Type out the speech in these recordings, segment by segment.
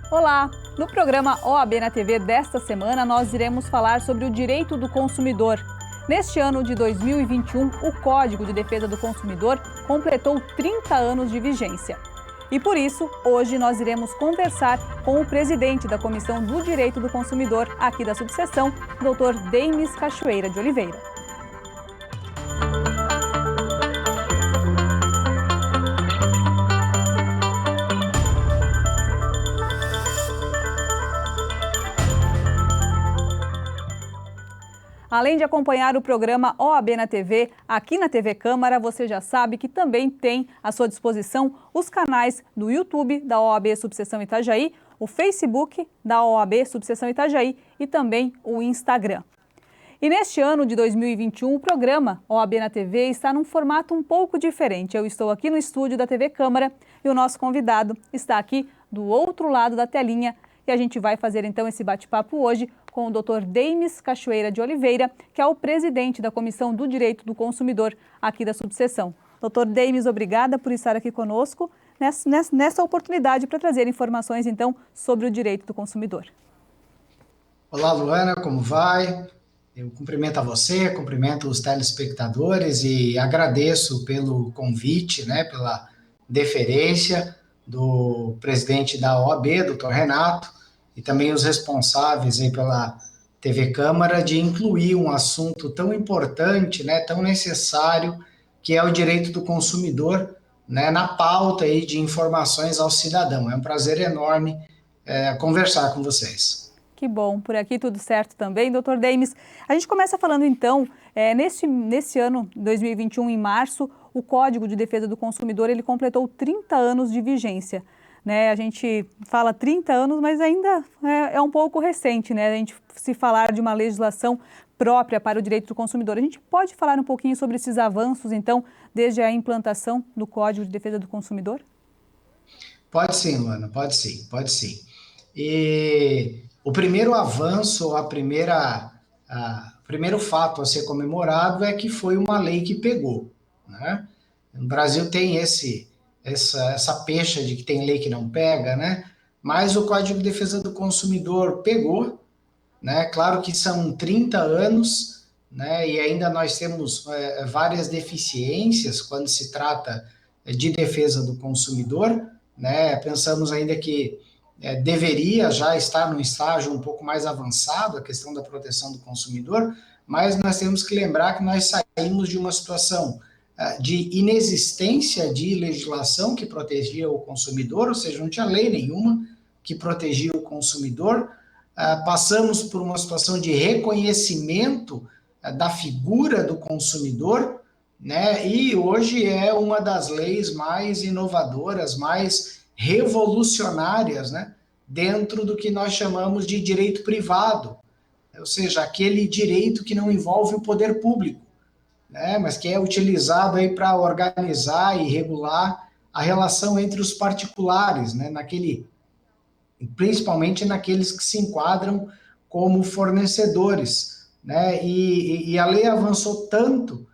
Olá! No programa OAB na TV desta semana, nós iremos falar sobre o direito do consumidor. Neste ano de 2021, o Código de Defesa do Consumidor completou 30 anos de vigência. E por isso, hoje nós iremos conversar com o presidente da Comissão do Direito do Consumidor aqui da subseção, Dr. Deimes Cachoeira de Oliveira. Além de acompanhar o programa OAB na TV, aqui na TV Câmara, você já sabe que também tem à sua disposição os canais do YouTube da OAB Subseção Itajaí, o Facebook da OAB Subseção Itajaí e também o Instagram. E neste ano de 2021, o programa OAB na TV está num formato um pouco diferente. Eu estou aqui no estúdio da TV Câmara e o nosso convidado está aqui do outro lado da telinha. E a gente vai fazer então esse bate-papo hoje com o Dr. Deimes Cachoeira de Oliveira, que é o presidente da Comissão do Direito do Consumidor aqui da subseção. Dr. Deimes, obrigada por estar aqui conosco nessa oportunidade para trazer informações então sobre o direito do consumidor. Olá, Luana, como vai? Eu cumprimento a você, cumprimento os telespectadores e agradeço pelo convite, pela deferência do presidente da OAB, Dr. Renato, e também os responsáveis aí pela TV Câmara de incluir um assunto tão importante, tão necessário, que é o direito do consumidor, na pauta aí de informações ao cidadão. É um prazer enorme conversar com vocês. Que bom, por aqui tudo certo também, Dr. Deimes. A gente começa falando então, nesse ano, 2021, em março, o Código de Defesa do Consumidor, ele completou 30 anos de vigência. A gente fala 30 anos, mas ainda é um pouco recente, a gente se falar de uma legislação própria para o direito do consumidor. A gente pode falar um pouquinho sobre esses avanços, então, desde a implantação do Código de Defesa do Consumidor? Pode sim, Luana, pode sim. E o primeiro avanço, o primeiro fato a ser comemorado é que foi uma lei que pegou. No Brasil tem essa pecha de que tem lei que não pega, mas o Código de Defesa do Consumidor pegou, claro que são 30 anos, e ainda nós temos várias deficiências quando se trata de defesa do consumidor, pensamos ainda que deveria já estar num estágio um pouco mais avançado a questão da proteção do consumidor, mas nós temos que lembrar que nós saímos de uma situação de inexistência de legislação que protegia o consumidor, ou seja, não tinha lei nenhuma que protegia o consumidor. Passamos por uma situação de reconhecimento da figura do consumidor, e hoje é uma das leis mais inovadoras, mais revolucionárias, dentro do que nós chamamos de direito privado, ou seja, aquele direito que não envolve o poder público, mas que é utilizado aí para organizar e regular a relação entre os particulares, principalmente naqueles que se enquadram como fornecedores, e a lei avançou tanto,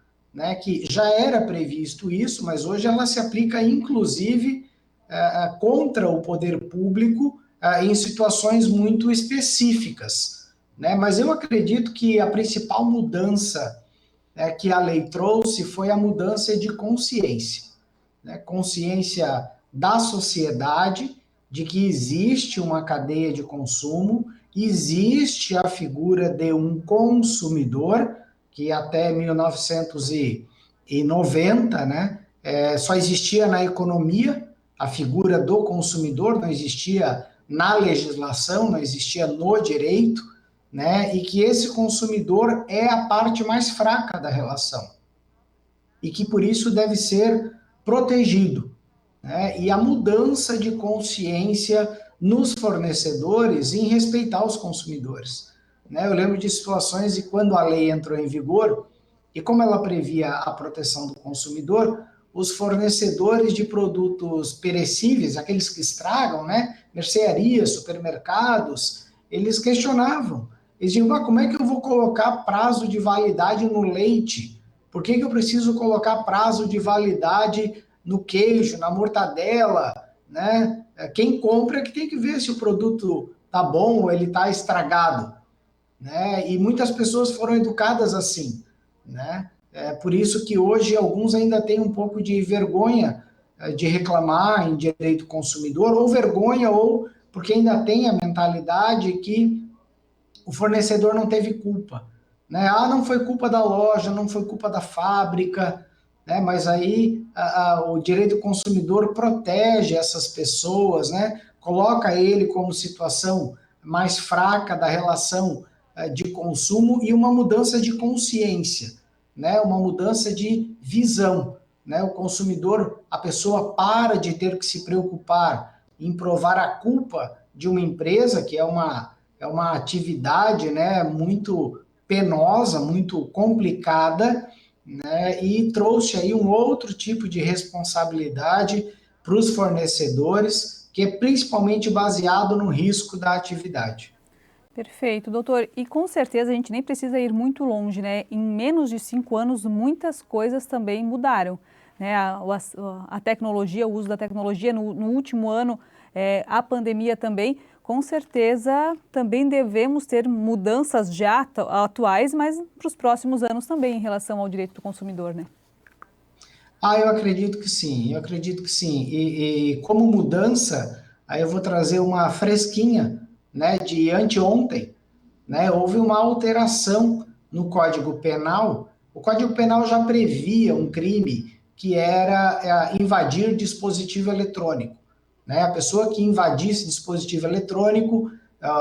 que já era previsto isso, mas hoje ela se aplica inclusive contra o poder público em situações muito específicas, mas eu acredito que a principal mudança que a lei trouxe foi a mudança de consciência, consciência da sociedade de que existe uma cadeia de consumo, existe a figura de um consumidor, que até 1990, só existia na economia, a figura do consumidor não existia na legislação, não existia no direito, e que esse consumidor é a parte mais fraca da relação e que por isso deve ser protegido, e a mudança de consciência nos fornecedores em respeitar os consumidores, eu lembro de situações de quando a lei entrou em vigor e como ela previa a proteção do consumidor, os fornecedores de produtos perecíveis, aqueles que estragam, mercearias, supermercados, eles questionavam. Eles diziam, como é que eu vou colocar prazo de validade no leite? Por que eu preciso colocar prazo de validade no queijo, na mortadela, quem compra é que tem que ver se o produto tá bom ou ele tá estragado, né? E muitas pessoas foram educadas assim, né? É por isso que hoje alguns ainda têm um pouco de vergonha de reclamar em direito consumidor, ou vergonha, ou porque ainda tem a mentalidade que o fornecedor não teve culpa, né? Ah, não foi culpa da loja, não foi culpa da fábrica, né? Mas aí o direito do consumidor protege essas pessoas, né? Coloca ele como situação mais fraca da relação de consumo e uma mudança de consciência, né? Uma mudança de visão, né? O consumidor, a pessoa para de ter que se preocupar em provar a culpa de uma empresa, que é uma atividade, né, muito penosa, muito complicada, né, e trouxe aí um outro tipo de responsabilidade para os fornecedores, que é principalmente baseado no risco da atividade. Perfeito, doutor. E com certeza a gente nem precisa ir muito longe, né? Em menos de 5 anos, muitas coisas também mudaram, né? A tecnologia, o uso da tecnologia no último ano, a pandemia também. Com certeza também devemos ter mudanças já atuais, mas para os próximos anos também em relação ao direito do consumidor, né? Ah, eu acredito que sim, eu acredito que sim. E como mudança, aí eu vou trazer uma fresquinha, né, de anteontem, né, houve uma alteração no Código Penal. O Código Penal já previa um crime que era invadir dispositivo eletrônico, né? A pessoa que invadisse dispositivo eletrônico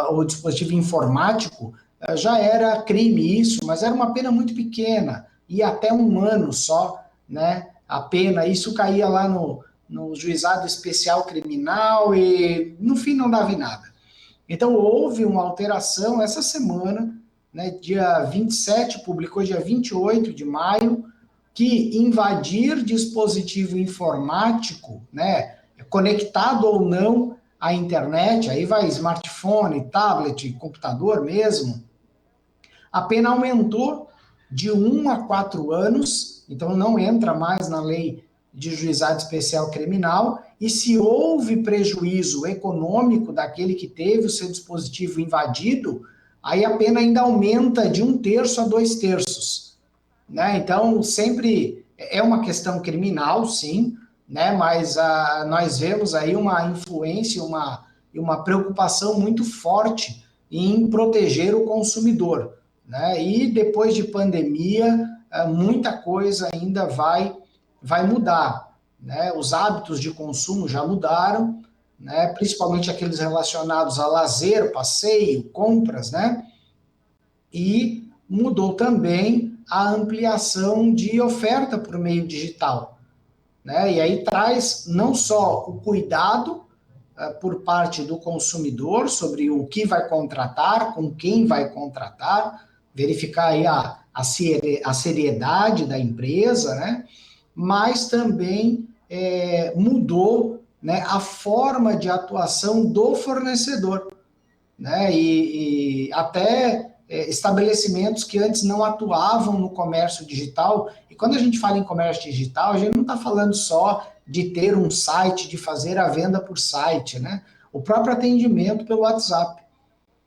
ou dispositivo informático já era crime isso, mas era uma pena muito pequena, e até 1 ano só, né? A pena, isso caía lá no juizado especial criminal e no fim não dava em nada. Então, houve uma alteração essa semana, né, dia 27, publicou dia 28 de maio, que invadir dispositivo informático, né, conectado ou não à internet, aí vai smartphone, tablet, computador mesmo, a pena aumentou de 1 a 4 anos, então não entra mais na lei de juizado especial criminal, e se houve prejuízo econômico daquele que teve o seu dispositivo invadido, aí a pena ainda aumenta de 1/3 a 2/3, né? Então, sempre é uma questão criminal, sim, né? Mas nós vemos aí uma influência, uma preocupação muito forte em proteger o consumidor, né? E depois de pandemia, muita coisa ainda vai mudar, né? Os hábitos de consumo já mudaram, né? Principalmente aqueles relacionados a lazer, passeio, compras, né? E mudou também a ampliação de oferta por meio digital, né? E aí traz não só o cuidado por parte do consumidor sobre o que vai contratar, com quem vai contratar, verificar aí a seriedade da empresa, né? Mas também mudou, né, a forma de atuação do fornecedor, né? E até estabelecimentos que antes não atuavam no comércio digital. E quando a gente fala em comércio digital, a gente não está falando só de ter um site, de fazer a venda por site, né? O próprio atendimento pelo WhatsApp,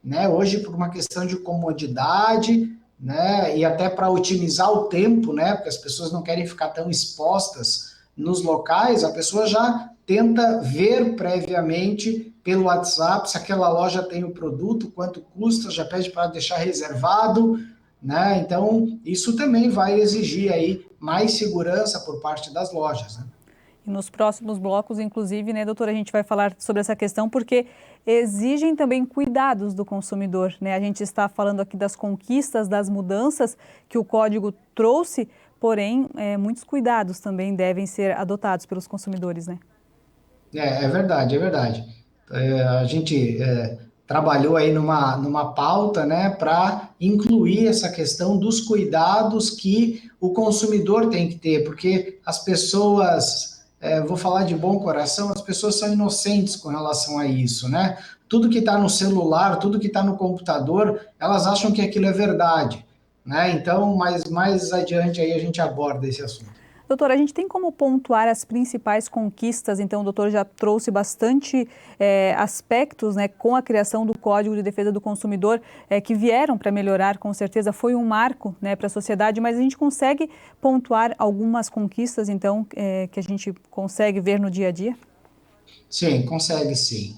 né? Hoje, por uma questão de comodidade, né? E até para otimizar o tempo, né? Porque as pessoas não querem ficar tão expostas nos locais, a pessoa já tenta ver previamente pelo WhatsApp se aquela loja tem o produto, quanto custa, já pede para deixar reservado, né? Então, isso também vai exigir aí mais segurança por parte das lojas, né? E nos próximos blocos, inclusive, né, doutora, a gente vai falar sobre essa questão porque exigem também cuidados do consumidor, né? A gente está falando aqui das conquistas, das mudanças que o código trouxe, porém, muitos cuidados também devem ser adotados pelos consumidores, né? É verdade, é verdade. A gente trabalhou aí numa pauta, né, para incluir essa questão dos cuidados que o consumidor tem que ter, porque as pessoas, vou falar de bom coração, as pessoas são inocentes com relação a isso, né? Tudo que está no celular, tudo que está no computador, elas acham que aquilo é verdade, né? Então, mais adiante aí a gente aborda esse assunto. Doutor, a gente tem como pontuar as principais conquistas, então o doutor já trouxe bastante aspectos, né, com a criação do Código de Defesa do Consumidor, que vieram para melhorar, com certeza foi um marco, né, para a sociedade, mas a gente consegue pontuar algumas conquistas, então, que a gente consegue ver no dia a dia? Sim, consegue sim.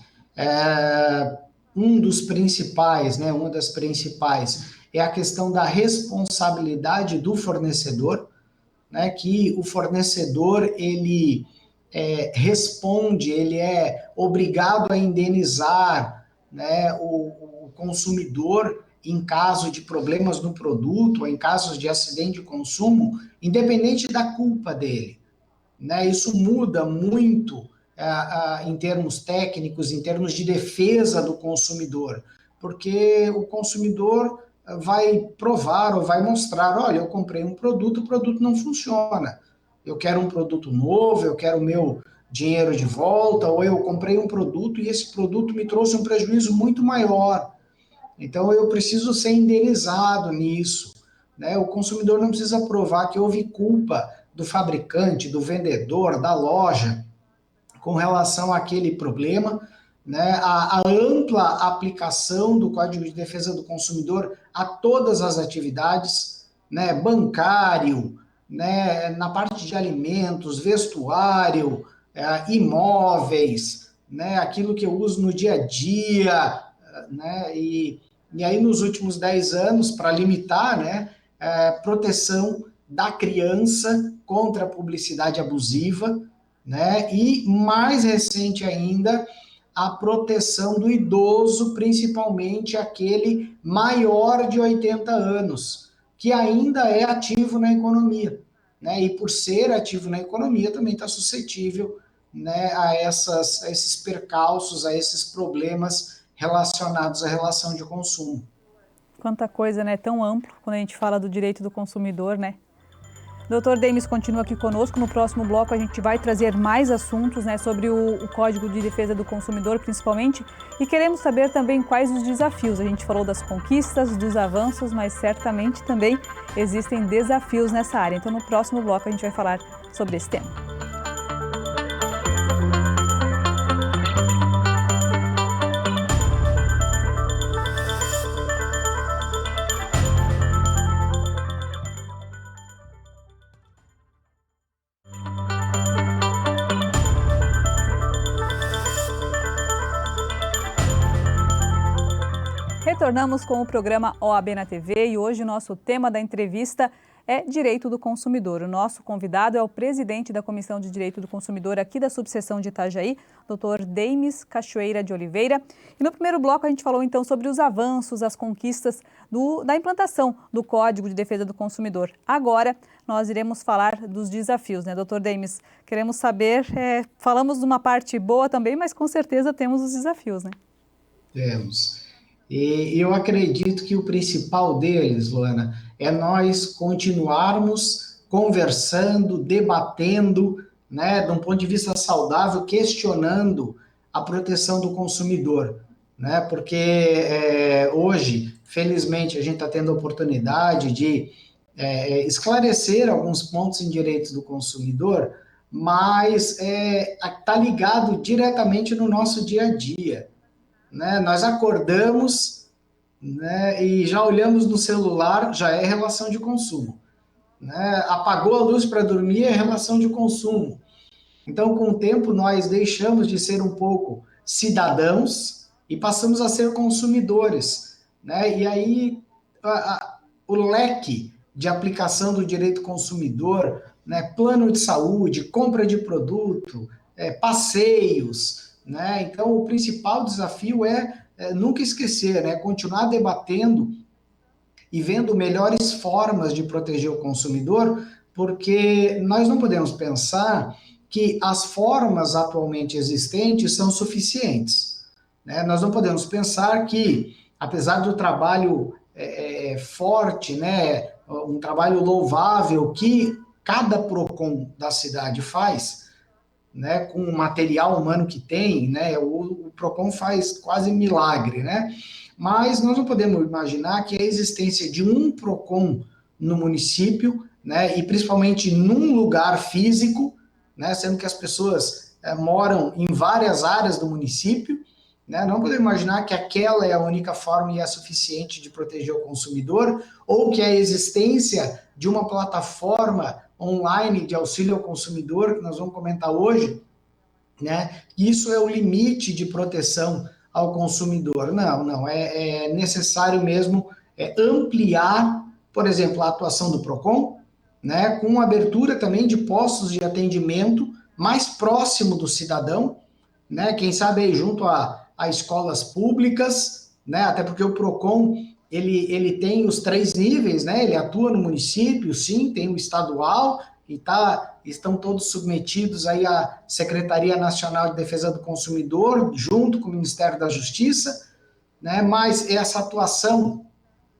Um dos principais, né, uma das principais é a questão da responsabilidade do fornecedor, né, que o fornecedor ele responde, ele é obrigado a indenizar, né, o consumidor em caso de problemas no produto, ou em casos de acidente de consumo, independente da culpa dele, né? Isso muda muito em termos técnicos, em termos de defesa do consumidor, porque o consumidor vai provar ou vai mostrar, olha, eu comprei um produto, o produto não funciona. Eu quero um produto novo, eu quero o meu dinheiro de volta, ou eu comprei um produto e esse produto me trouxe um prejuízo muito maior. Então eu preciso ser indenizado nisso, né? O consumidor não precisa provar que houve culpa do fabricante, do vendedor, da loja com relação àquele problema, né? A ampla aplicação do Código de Defesa do Consumidor a todas as atividades, né? Bancário, né? Na parte de alimentos, vestuário, imóveis, né? Aquilo que eu uso no dia a dia, né? E aí, nos últimos 10 anos, para limitar, né? Proteção da criança contra a publicidade abusiva, né? E mais recente ainda, a proteção do idoso, principalmente aquele maior de 80 anos, que ainda é ativo na economia, né? E por ser ativo na economia, também está suscetível, né, a esses percalços, a esses problemas relacionados à relação de consumo. Quanta coisa, né? Tão amplo quando a gente fala do direito do consumidor, né? Doutor Demis continua aqui conosco. No próximo bloco a gente vai trazer mais assuntos, né, sobre o Código de Defesa do Consumidor, principalmente. E queremos saber também quais os desafios. A gente falou das conquistas, dos avanços, mas certamente também existem desafios nessa área. Então no próximo bloco a gente vai falar sobre esse tema. Retornamos com o programa OAB na TV e hoje o nosso tema da entrevista é Direito do Consumidor. O nosso convidado é o presidente da Comissão de Direito do Consumidor aqui da subseção de Itajaí, Dr. Demis Cachoeira de Oliveira. E no primeiro bloco a gente falou então sobre os avanços, as conquistas da implantação do Código de Defesa do Consumidor. Agora nós iremos falar dos desafios, né, Dr. Demis? Queremos saber, falamos de uma parte boa também, mas com certeza temos os desafios, né? Temos. E eu acredito que o principal deles, Luana, é nós continuarmos conversando, debatendo, né, de um ponto de vista saudável, questionando a proteção do consumidor, né, porque hoje, felizmente, a gente está tendo a oportunidade de esclarecer alguns pontos em direitos do consumidor, mas está ligado diretamente no nosso dia a dia, né? Nós acordamos, né, e já olhamos no celular, já é relação de consumo, né? Apagou a luz para dormir, é relação de consumo. Então, com o tempo, nós deixamos de ser um pouco cidadãos e passamos a ser consumidores, né? E aí, o leque de aplicação do direito consumidor, né, plano de saúde, compra de produto, passeios, né? Então, o principal desafio é nunca esquecer, né? Continuar debatendo e vendo melhores formas de proteger o consumidor, porque nós não podemos pensar que as formas atualmente existentes são suficientes, né? Nós não podemos pensar que, apesar do trabalho forte, né, um trabalho louvável que cada PROCON da cidade faz, né, com o material humano que tem, né, o PROCON faz quase milagre, né? Mas nós não podemos imaginar que a existência de um PROCON no município né, e principalmente num lugar físico, né, sendo que as pessoas moram em várias áreas do município, né, não podemos imaginar que aquela é a única forma e é suficiente de proteger o consumidor, ou que a existência de uma plataforma online de auxílio ao consumidor, que nós vamos comentar hoje, né, isso é o limite de proteção ao consumidor. Não, é necessário mesmo ampliar, por exemplo, a atuação do PROCON, né, com abertura também de postos de atendimento mais próximo do cidadão, né, quem sabe aí junto a escolas públicas, né, até porque o PROCON, ele tem os 3 níveis, né, ele atua no município, sim, tem o estadual, e estão todos submetidos aí à Secretaria Nacional de Defesa do Consumidor, junto com o Ministério da Justiça, né, mas essa atuação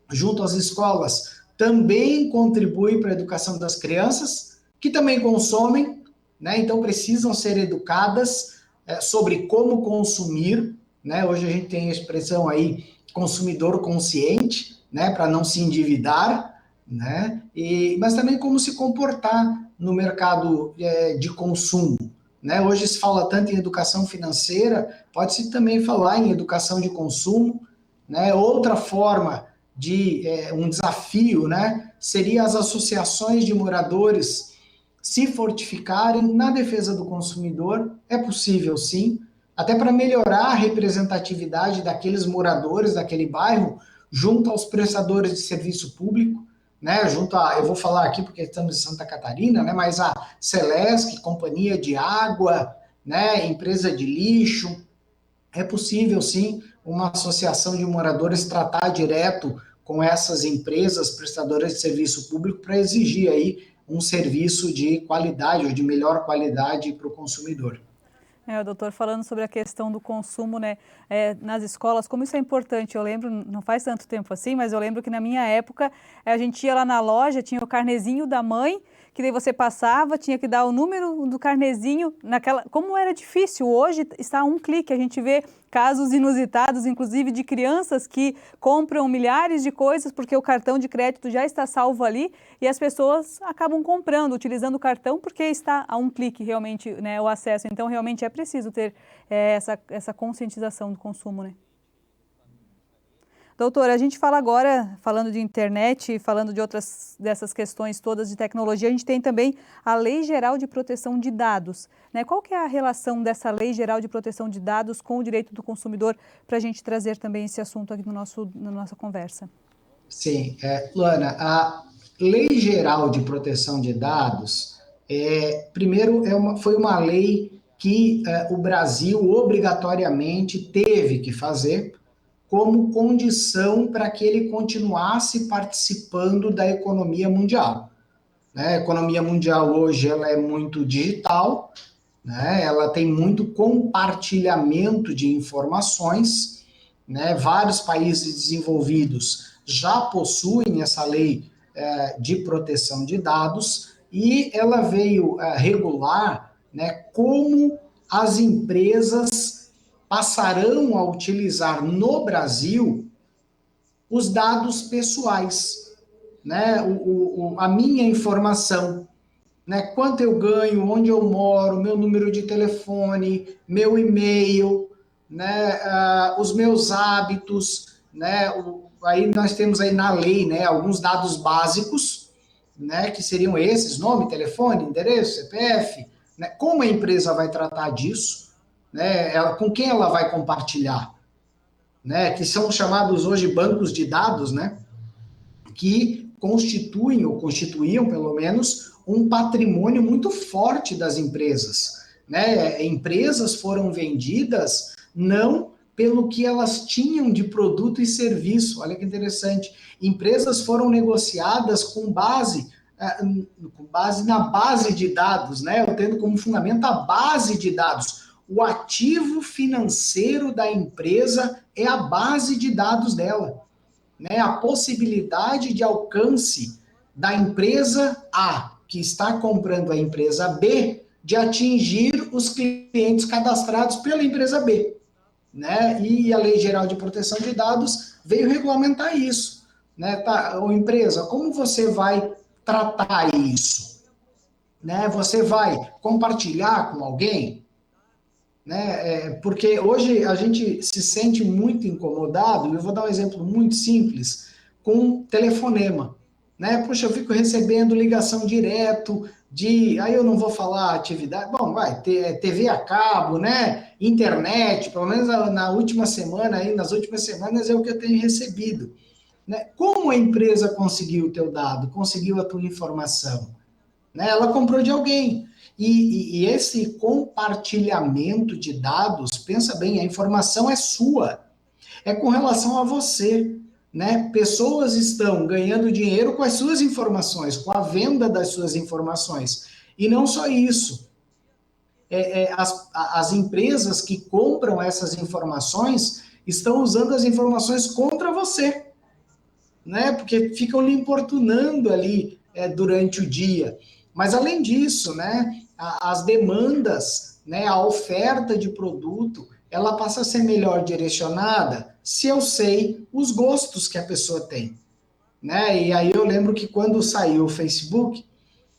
junto às escolas também contribui para a educação das crianças, que também consomem, né, então precisam ser educadas sobre como consumir, né, hoje a gente tem a expressão aí, consumidor consciente, né, para não se endividar, né, mas também como se comportar no mercado de consumo, né, hoje se fala tanto em educação financeira, pode-se também falar em educação de consumo, né, outra forma de um desafio, né, seria as associações de moradores se fortificarem na defesa do consumidor. É possível, sim, até para melhorar a representatividade daqueles moradores daquele bairro junto aos prestadores de serviço público, né, eu vou falar aqui porque estamos em Santa Catarina, né, mas a Celesc, companhia de água, né, empresa de lixo, é possível, sim, uma associação de moradores tratar direto com essas empresas prestadoras de serviço público para exigir aí um serviço de qualidade ou de melhor qualidade para o consumidor. O doutor, falando sobre a questão do consumo, né, nas escolas, como isso é importante. Eu lembro, não faz tanto tempo assim, mas eu lembro que na minha época a gente ia lá na loja, tinha o carnezinho da mãe, que daí você passava, tinha que dar o número do carnezinho, como era difícil. Hoje está a um clique, a gente vê casos inusitados, inclusive de crianças que compram milhares de coisas porque o cartão de crédito já está salvo ali e as pessoas acabam comprando, utilizando o cartão porque está a um clique realmente, né, o acesso. Então, realmente é preciso ter essa conscientização do consumo, né? Doutora, a gente fala agora, falando de internet, falando de outras dessas questões todas de tecnologia, a gente tem também a Lei Geral de Proteção de Dados, né? Qual que é a relação dessa Lei Geral de Proteção de Dados com o direito do consumidor, para a gente trazer também esse assunto aqui na nossa conversa? Sim, Luana, a Lei Geral de Proteção de Dados, primeiro, foi uma lei que o Brasil obrigatoriamente teve que fazer como condição para que ele continuasse participando da economia mundial. Né? A economia mundial hoje ela é muito digital, né? Ela tem muito compartilhamento de informações, né? Vários países desenvolvidos já possuem essa lei de proteção de dados e ela veio regular, né, como as empresas passarão a utilizar no Brasil os dados pessoais, né? A minha informação, né? Quanto eu ganho, onde eu moro, meu número de telefone, meu e-mail, né? Os meus hábitos, né? Aí nós temos aí na lei, né, alguns dados básicos, né, que seriam esses: nome, telefone, endereço, CPF, né? Como a empresa vai tratar disso? Né, com quem ela vai compartilhar, né, que são chamados hoje bancos de dados, né, que constituem, ou constituíam pelo menos, um patrimônio muito forte das empresas. Né? Empresas foram vendidas não pelo que elas tinham de produto e serviço, olha que interessante, empresas foram negociadas com base na base de dados, né, eu tendo como fundamento a base de dados. O ativo financeiro da empresa é a base de dados dela, né? A possibilidade de alcance da empresa A, que está comprando a empresa B, de atingir os clientes cadastrados pela empresa B, né? E a Lei Geral de Proteção de Dados veio regulamentar isso, né? Tá, ô empresa, como você vai tratar isso? Né? Você vai compartilhar com alguém? Né? Porque hoje a gente se sente muito incomodado, e eu vou dar um exemplo muito simples, com telefonema. Né? Puxa, eu fico recebendo ligação direto aí eu não vou falar atividade, bom, vai, TV a cabo, né? Internet, pelo menos na última semana, nas últimas semanas é o que eu tenho recebido. Né? Como a empresa conseguiu o teu dado, conseguiu a tua informação? Né? Ela comprou de alguém. E esse compartilhamento de dados, pensa bem, a informação é sua, é com relação a você. Né? Pessoas estão ganhando dinheiro com as suas informações, com a venda das suas informações. E não só isso. As empresas que compram essas informações estão usando as informações contra você. Né? Porque ficam lhe importunando ali durante o dia. Mas, além disso, né, as demandas, né, a oferta de produto, ela passa a ser melhor direcionada se eu sei os gostos que a pessoa tem. Né? E aí eu lembro que quando saiu o Facebook,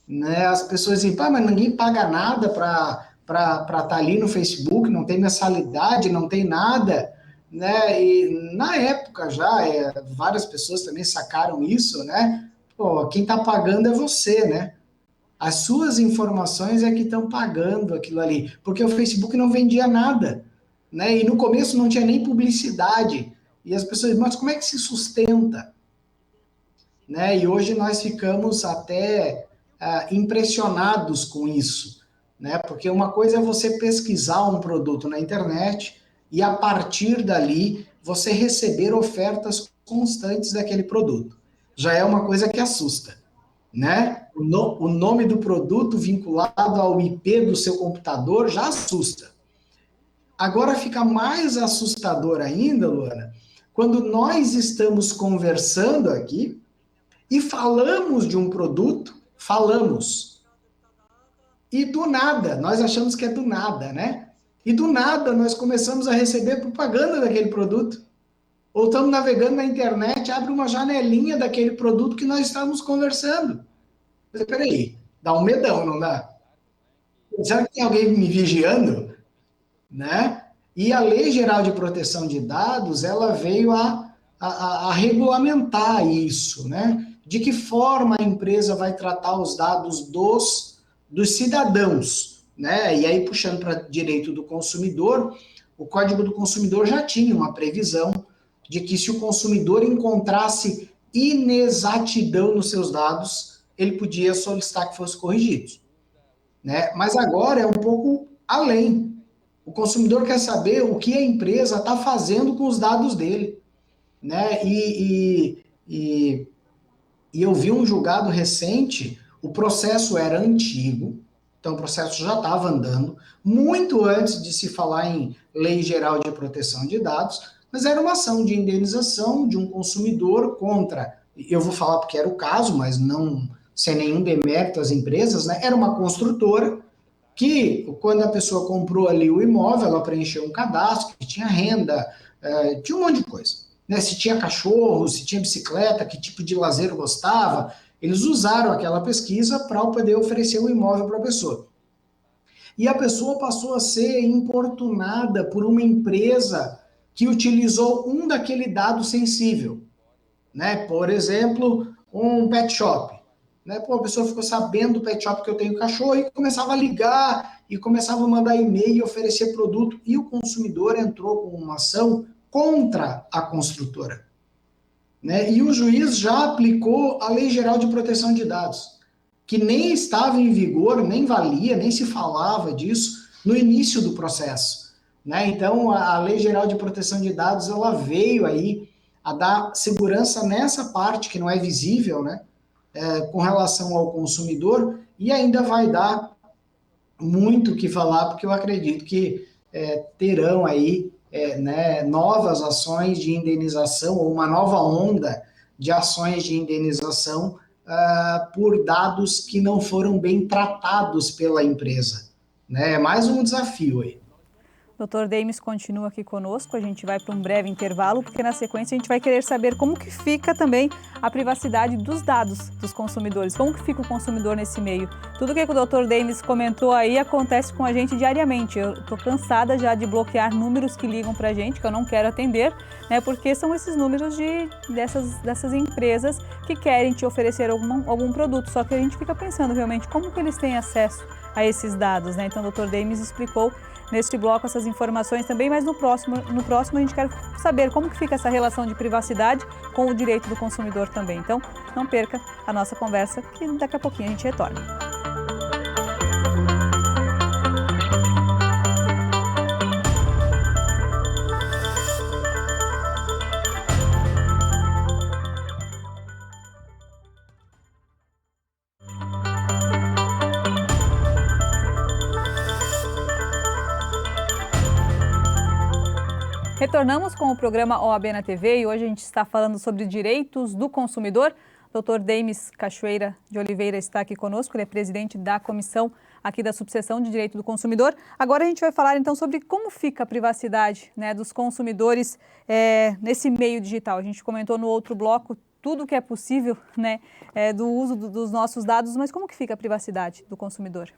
né, as pessoas dizem, mas ninguém paga nada para estar ali no Facebook, não tem mensalidade, não tem nada. Né? E na época já, várias pessoas também sacaram isso, né? Pô, quem está pagando é você, né? As suas informações é que estão pagando aquilo ali, porque o Facebook não vendia nada, né? E no começo não tinha nem publicidade. E as pessoas, mas como é que se sustenta? Né? E hoje nós ficamos até impressionados com isso, né? Porque uma coisa é você pesquisar um produto na internet e a partir dali você receber ofertas constantes daquele produto. Já é uma coisa que assusta. Né? O nome do produto vinculado ao IP do seu computador já assusta. Agora fica mais assustador ainda, Luana, quando nós estamos conversando aqui e falamos de um produto, e do nada, nós achamos que é do nada, né? E do nada nós começamos a receber propaganda daquele produto. Ou estamos navegando na internet, abre uma janelinha daquele produto que nós estamos conversando. Peraí, dá um medão, não dá? Será que tem alguém me vigiando? Né? E a Lei Geral de Proteção de Dados, ela veio a regulamentar isso, né? De que forma a empresa vai tratar os dados dos cidadãos, né? E aí, puxando para direito do consumidor, o Código do Consumidor já tinha uma previsão de que se o consumidor encontrasse inexatidão nos seus dados, ele podia solicitar que fosse corrigido. Né? Mas agora é um pouco além. O consumidor quer saber o que a empresa está fazendo com os dados dele. Né? E eu vi um julgado recente, o processo era antigo, então o processo já estava andando, muito antes de se falar em Lei Geral de Proteção de Dados, mas era uma ação de indenização de um consumidor contra, eu vou falar porque era o caso, mas não sem nenhum demérito às empresas, né? Era uma construtora que, quando a pessoa comprou ali o imóvel, ela preencheu um cadastro, que tinha renda, tinha um monte de coisa. Né? Se tinha cachorro, se tinha bicicleta, que tipo de lazer gostava, eles usaram aquela pesquisa para poder oferecer o imóvel para a pessoa. E a pessoa passou a ser importunada por uma empresa que utilizou um daquele dado sensível. Né? Por exemplo, um pet shop. Né? Pô, a pessoa ficou sabendo do pet shop que eu tenho cachorro e começava a ligar e começava a mandar e-mail e oferecer produto. E o consumidor entrou com uma ação contra a construtora. Né? E o juiz já aplicou a Lei Geral de Proteção de Dados, que nem estava em vigor, nem valia, nem se falava disso no início do processo. Né? Então, a Lei Geral de Proteção de Dados, ela veio aí a dar segurança nessa parte que não é visível, né? Com relação ao consumidor, e ainda vai dar muito o que falar, porque eu acredito que terão aí né, novas ações de indenização, ou uma nova onda de ações de indenização por dados que não foram bem tratados pela empresa. Né? É mais um desafio aí. Dr. Demis continua aqui conosco, a gente vai para um breve intervalo, porque na sequência a gente vai querer saber como que fica também a privacidade dos dados dos consumidores, como que fica o consumidor nesse meio. Tudo que o Dr. Demis comentou aí acontece com a gente diariamente. Eu estou cansada já de bloquear números que ligam para a gente, que eu não quero atender, né, porque são esses números dessas empresas que querem te oferecer algum produto, só que a gente fica pensando realmente como que eles têm acesso a esses dados, né? Então o Dr. Demis explicou neste bloco essas informações também, mas no próximo a gente quer saber como que fica essa relação de privacidade com o direito do consumidor também. Então, não perca a nossa conversa, que daqui a pouquinho a gente retorna. Retornamos com o programa OAB na TV e hoje a gente está falando sobre direitos do consumidor. Dr. Demis Cachoeira de Oliveira está aqui conosco, ele é presidente da comissão aqui da subseção de Direito do Consumidor. Agora a gente vai falar então sobre como fica a privacidade, né, dos consumidores nesse meio digital. A gente comentou no outro bloco tudo que é possível, né, do uso dos nossos dados, mas como que fica a privacidade do consumidor?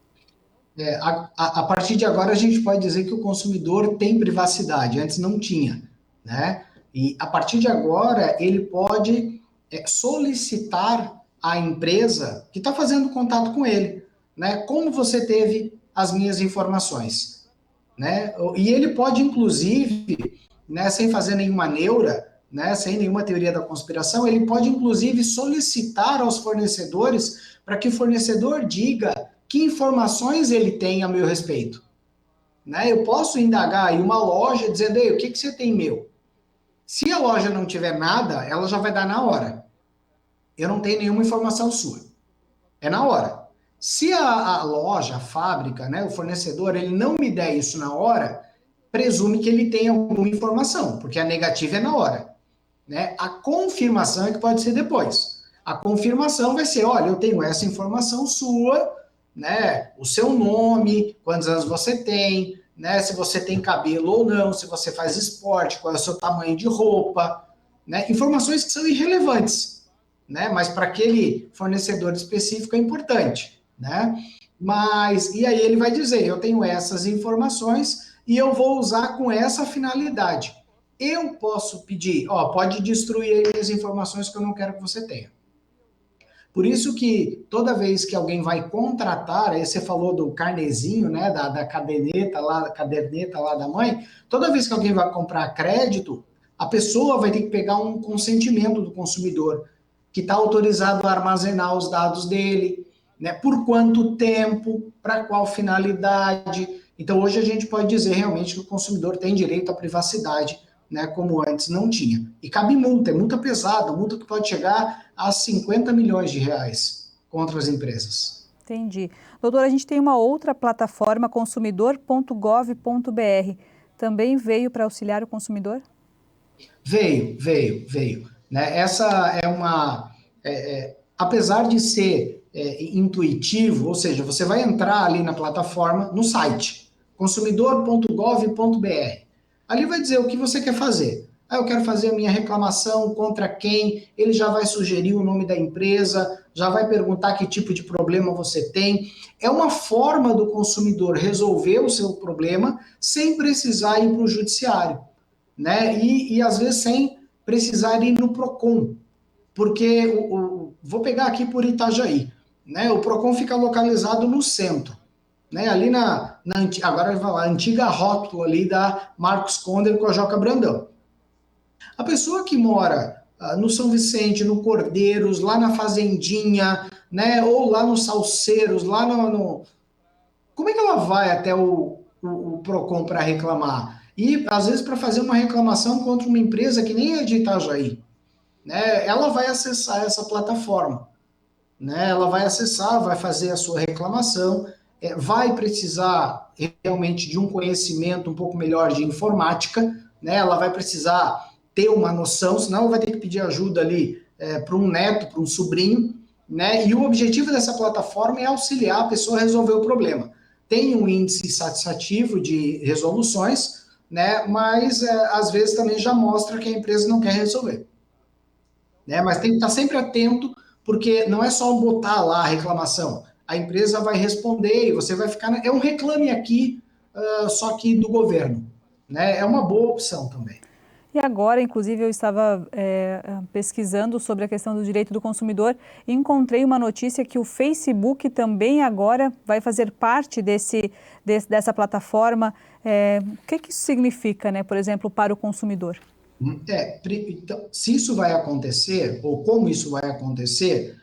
A partir de agora, a gente pode dizer que o consumidor tem privacidade, antes não tinha, né? E a partir de agora, ele pode solicitar à empresa que está fazendo contato com ele, né? Como você teve as minhas informações, né? E ele pode, inclusive, né, sem fazer nenhuma neura, né, sem nenhuma teoria da conspiração, ele pode, inclusive, solicitar aos fornecedores para que o fornecedor diga que informações ele tem a meu respeito. Né? Eu posso indagar em uma loja dizendo, ei, o que você tem meu? Se a loja não tiver nada, ela já vai dar na hora. Eu não tenho nenhuma informação sua. É na hora. Se a loja, a fábrica, né, o fornecedor, ele não me der isso na hora, presume que ele tem alguma informação, porque a negativa é na hora. Né? A confirmação é que pode ser depois. A confirmação vai ser, olha, eu tenho essa informação sua, né, o seu nome, quantos anos você tem, né, se você tem cabelo ou não, se você faz esporte, qual é o seu tamanho de roupa, né, informações que são irrelevantes, né, mas para aquele fornecedor específico é importante, né, mas, e aí ele vai dizer, eu tenho essas informações e eu vou usar com essa finalidade. Eu posso pedir, pode destruir as informações que eu não quero que você tenha. Por isso que toda vez que alguém vai contratar, aí você falou do carnezinho, né, da caderneta lá da mãe, toda vez que alguém vai comprar crédito, a pessoa vai ter que pegar um consentimento do consumidor, que está autorizado a armazenar os dados dele, né, por quanto tempo, para qual finalidade. Então hoje a gente pode dizer realmente que o consumidor tem direito à privacidade, né, como antes não tinha. E cabe multa, é multa pesada, multa que pode chegar a 50 milhões de reais contra as empresas. Entendi. Doutor, a gente tem uma outra plataforma, consumidor.gov.br. Também veio para auxiliar o consumidor? Veio. Né? Essa é uma... apesar de ser intuitivo, ou seja, você vai entrar ali na plataforma, no site, consumidor.gov.br. Ali vai dizer o que você quer fazer. Eu quero fazer a minha reclamação contra quem, ele já vai sugerir o nome da empresa, já vai perguntar que tipo de problema você tem. É uma forma do consumidor resolver o seu problema sem precisar ir para o judiciário, né? E às vezes sem precisar ir no PROCON, porque vou pegar aqui por Itajaí, né? O PROCON fica localizado no centro. Né, ali agora vai falar, antiga rótula ali da Marcos Conder com a Joca Brandão. A pessoa que mora no São Vicente, no Cordeiros, lá na Fazendinha, né, ou lá nos Salseiros, lá como é que ela vai até o PROCON para reclamar? E, às vezes, para fazer uma reclamação contra uma empresa que nem é de Itajaí. Né, ela vai acessar essa plataforma. Né, ela vai acessar, vai fazer a sua reclamação, vai precisar realmente de um conhecimento um pouco melhor de informática, né? Ela vai precisar ter uma noção, senão ela vai ter que pedir ajuda ali para um neto, para um sobrinho, né? E o objetivo dessa plataforma é auxiliar a pessoa a resolver o problema. tem um índice satisfativo de resoluções, né? Mas às vezes também já mostra que a empresa não quer resolver, né? Mas tem que estar sempre atento, porque não é só botar lá a reclamação, a empresa vai responder e você vai ficar. É um reclame aqui, só que do governo, né? É uma boa opção também. E agora, inclusive, eu estava pesquisando sobre a questão do direito do consumidor e encontrei uma notícia que o Facebook também agora vai fazer parte dessa plataforma. O que isso significa, né, por exemplo, para o consumidor? Então, se isso vai acontecer, ou como isso vai acontecer,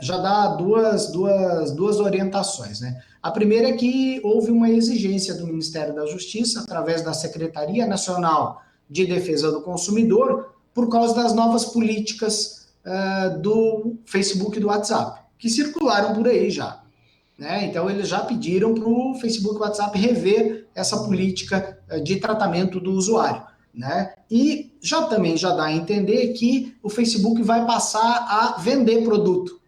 já dá duas orientações, né? A primeira é que houve uma exigência do Ministério da Justiça, através da Secretaria Nacional de Defesa do Consumidor, por causa das novas políticas do Facebook e do WhatsApp, que circularam por aí já, né? Então, eles já pediram para o Facebook e o WhatsApp rever essa política de tratamento do usuário, né? E também já dá a entender que o Facebook vai passar a vender produto,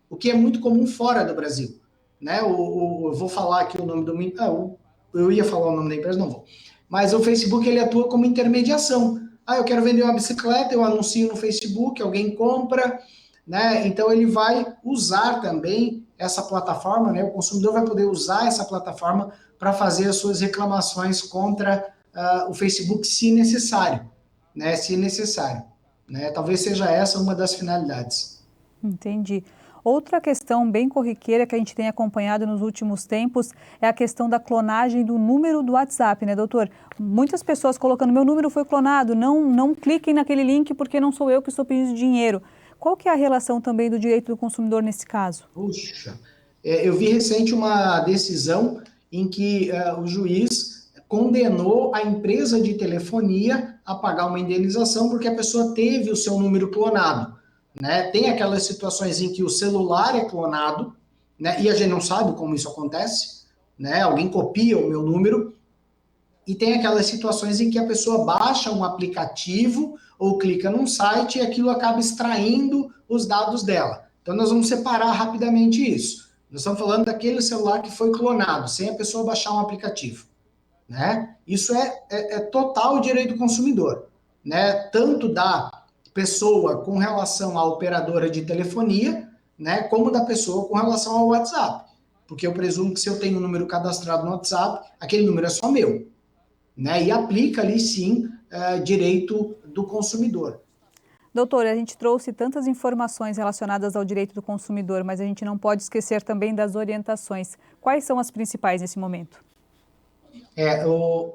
o que é muito comum fora do Brasil, né? Eu vou falar aqui o nome do... eu ia falar o nome da empresa, não vou. Mas o Facebook, ele atua como intermediação. Eu quero vender uma bicicleta, eu anuncio no Facebook, alguém compra, né? Então, ele vai usar também essa plataforma, né? O consumidor vai poder usar essa plataforma para fazer as suas reclamações contra o Facebook, se necessário, né? Se necessário, né? Talvez seja essa uma das finalidades. Entendi. Outra questão bem corriqueira que a gente tem acompanhado nos últimos tempos é a questão da clonagem do número do WhatsApp, né, doutor? Muitas pessoas colocando meu número foi clonado, não cliquem naquele link porque não sou eu que estou pedindo dinheiro. Qual que é a relação também do direito do consumidor nesse caso? Puxa, eu vi recente uma decisão em que o juiz condenou a empresa de telefonia a pagar uma indenização porque a pessoa teve o seu número clonado, né? Tem aquelas situações em que o celular é clonado, né? E a gente não sabe como isso acontece, né? Alguém copia o meu número, e tem aquelas situações em que a pessoa baixa um aplicativo ou clica num site e aquilo acaba extraindo os dados dela. Então, nós vamos separar rapidamente isso. Nós estamos falando daquele celular que foi clonado, sem a pessoa baixar um aplicativo, né? Isso é total direito do consumidor, né? Tanto da pessoa com relação à operadora de telefonia, né? Como da pessoa com relação ao WhatsApp. Porque eu presumo que se eu tenho um número cadastrado no WhatsApp, aquele número é só meu, né? E aplica ali, sim, direito do consumidor. Doutor, a gente trouxe tantas informações relacionadas ao direito do consumidor, mas a gente não pode esquecer também das orientações. Quais são as principais nesse momento?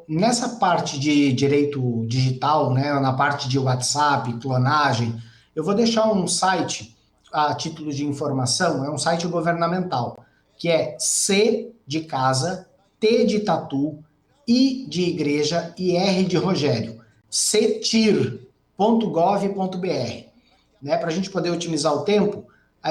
Nessa parte de direito digital, né, na parte de WhatsApp, clonagem, eu vou deixar um site a título de informação, é um site governamental, que é C de casa, T de tatu, I de igreja e R de Rogério, cetir.gov.br, né, para a gente poder otimizar o tempo.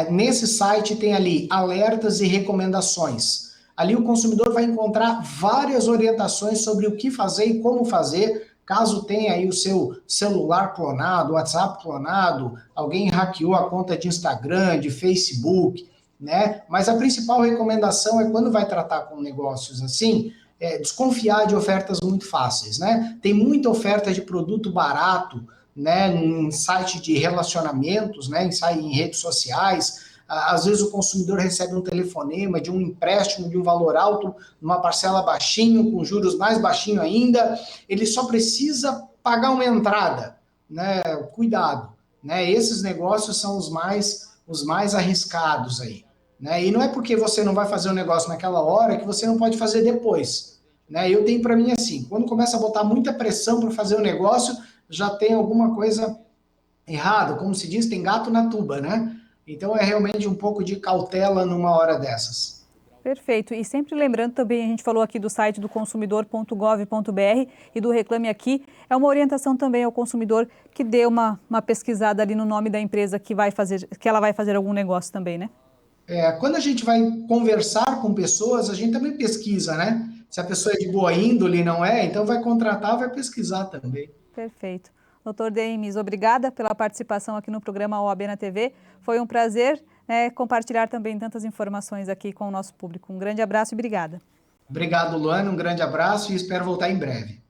Nesse site tem ali alertas e recomendações. Ali o consumidor vai encontrar várias orientações sobre o que fazer e como fazer, caso tenha aí o seu celular clonado, WhatsApp clonado, alguém hackeou a conta de Instagram, de Facebook, né? Mas a principal recomendação é quando vai tratar com negócios assim, desconfiar de ofertas muito fáceis, né? Tem muita oferta de produto barato, né, em site de relacionamentos, né, em redes sociais. Às vezes o consumidor recebe um telefonema de um empréstimo de um valor alto, numa parcela baixinho, com juros mais baixinho ainda, ele só precisa pagar uma entrada, né? Cuidado, né? Esses negócios são os mais arriscados aí, né? E não é porque você não vai fazer o negócio naquela hora que você não pode fazer depois, né? Eu tenho para mim assim, quando começa a botar muita pressão para fazer o negócio, já tem alguma coisa errada, como se diz, tem gato na tuba, né? Então é realmente um pouco de cautela numa hora dessas. Perfeito. E sempre lembrando também, a gente falou aqui do site do consumidor.gov.br e do Reclame Aqui, é uma orientação também ao consumidor que dê uma pesquisada ali no nome da empresa que ela vai fazer algum negócio também, né? Quando a gente vai conversar com pessoas, a gente também pesquisa, né? Se a pessoa é de boa índole, não é, então vai contratar, vai pesquisar também. Perfeito. Dr. Demis, obrigada pela participação aqui no programa OAB na TV. Foi um prazer compartilhar também tantas informações aqui com o nosso público. Um grande abraço e obrigada. Obrigado, Luana. Um grande abraço e espero voltar em breve.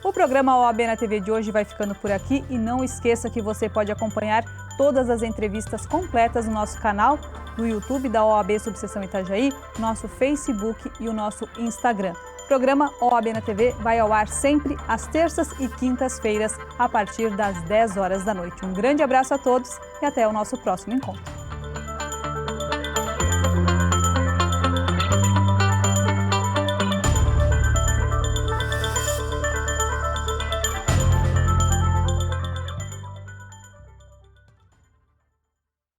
O programa OAB na TV de hoje vai ficando por aqui e não esqueça que você pode acompanhar todas as entrevistas completas no nosso canal, no YouTube da OAB Subseção Itajaí, nosso Facebook e o nosso Instagram. O programa OAB na TV vai ao ar sempre às terças e quintas-feiras, a partir das 10 horas da noite. Um grande abraço a todos e até o nosso próximo encontro.